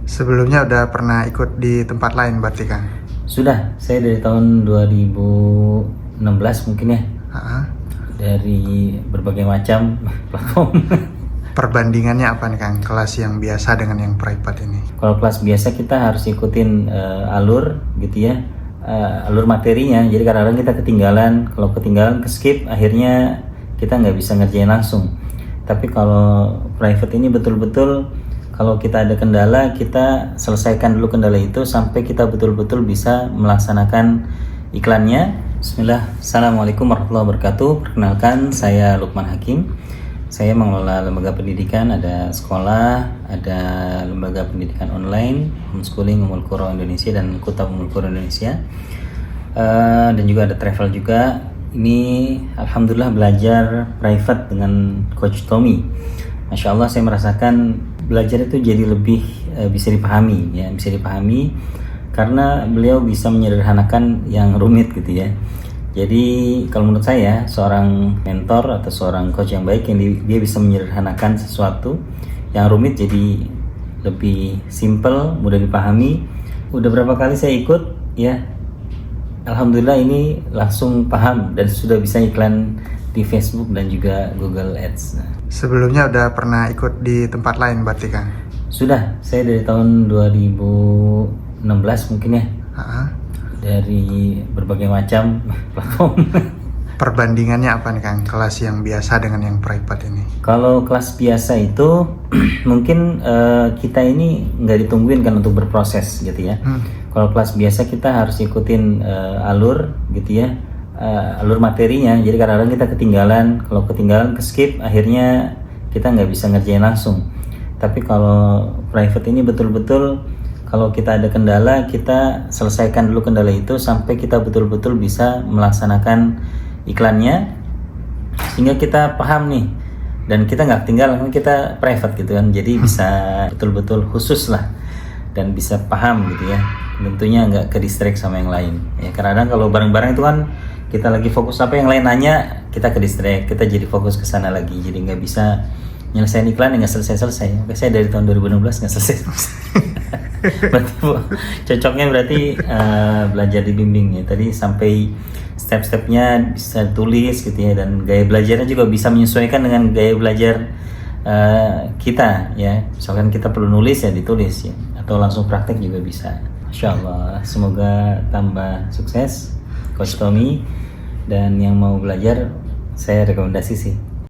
Sebelumnya udah pernah ikut di tempat lain berarti Kang? Sudah, saya dari tahun 2016 mungkin ya, Ah, dari berbagai macam platform. Perbandingannya apa nih Kang, kelas yang biasa dengan yang private ini? Kalau kelas biasa kita harus ikutin alur gitu ya, alur materinya. Jadi kadang-kadang kita ketinggalan, kalau ketinggalan ke skip, akhirnya kita nggak bisa ngerjain langsung. Tapi kalau private ini betul-betul kalau kita ada kendala, kita selesaikan dulu kendala itu sampai kita betul-betul bisa melaksanakan iklannya. Bismillah, Assalamualaikum warahmatullahi wabarakatuh. Perkenalkan, saya Lukman Hakim. Saya mengelola lembaga pendidikan, ada sekolah, ada lembaga pendidikan online, homeschooling Ummul Qura Indonesia dan Kutab Ummul Qura Indonesia, dan juga ada travel juga. Ini alhamdulillah belajar private dengan Coach Tommy. Masya Allah, saya merasakan belajar itu jadi lebih bisa dipahami ya, bisa dipahami karena beliau bisa menyederhanakan yang rumit gitu ya. Jadi kalau menurut saya seorang mentor atau seorang coach yang baik yang dia bisa menyederhanakan sesuatu yang rumit jadi lebih simple, mudah dipahami. Udah berapa kali saya ikut ya, alhamdulillah ini langsung paham dan sudah bisa iklan di Facebook dan juga Google Ads. Sebelumnya udah pernah ikut di tempat lain berarti Kang? Sudah, saya dari tahun 2016 mungkin ya, Ah, dari berbagai macam platform. Perbandingannya apa nih Kang, kelas yang biasa dengan yang private ini? Kalau kelas biasa itu mungkin kita ini nggak ditungguin kan untuk berproses gitu ya. Kalau kelas biasa kita harus ikutin alur gitu ya, alur materinya. Jadi kadang-kadang kita ketinggalan, kalau ketinggalan ke skip, akhirnya kita nggak bisa ngerjain langsung. Tapi kalau private ini betul-betul kalau kita ada kendala, kita selesaikan dulu kendala itu sampai kita betul-betul bisa melaksanakan iklannya, sehingga kita paham nih, dan kita nggak ketinggalan, kita private gitu kan, jadi bisa betul-betul khusus lah dan bisa paham gitu ya. Tentunya nggak ke distract sama yang lain ya, kadang-kadang kalau bareng-bareng itu kan kita lagi fokus apa, yang lain nanya, kita ke distract, kita jadi fokus ke sana lagi, jadi nggak bisa nyelesain iklan yang nggak selesai-selesai. Oke, saya dari tahun 2016 nggak selesai. Berarti cocoknya berarti belajar dibimbing ya, tadi sampai step-stepnya bisa tulis gitu ya, dan gaya belajarnya juga bisa menyesuaikan dengan gaya belajar kita ya. Misalkan kita perlu nulis ya ditulis ya, atau langsung praktek juga bisa. Masya Allah, semoga tambah sukses Coach Tommy, dan yang mau belajar saya rekomendasi sih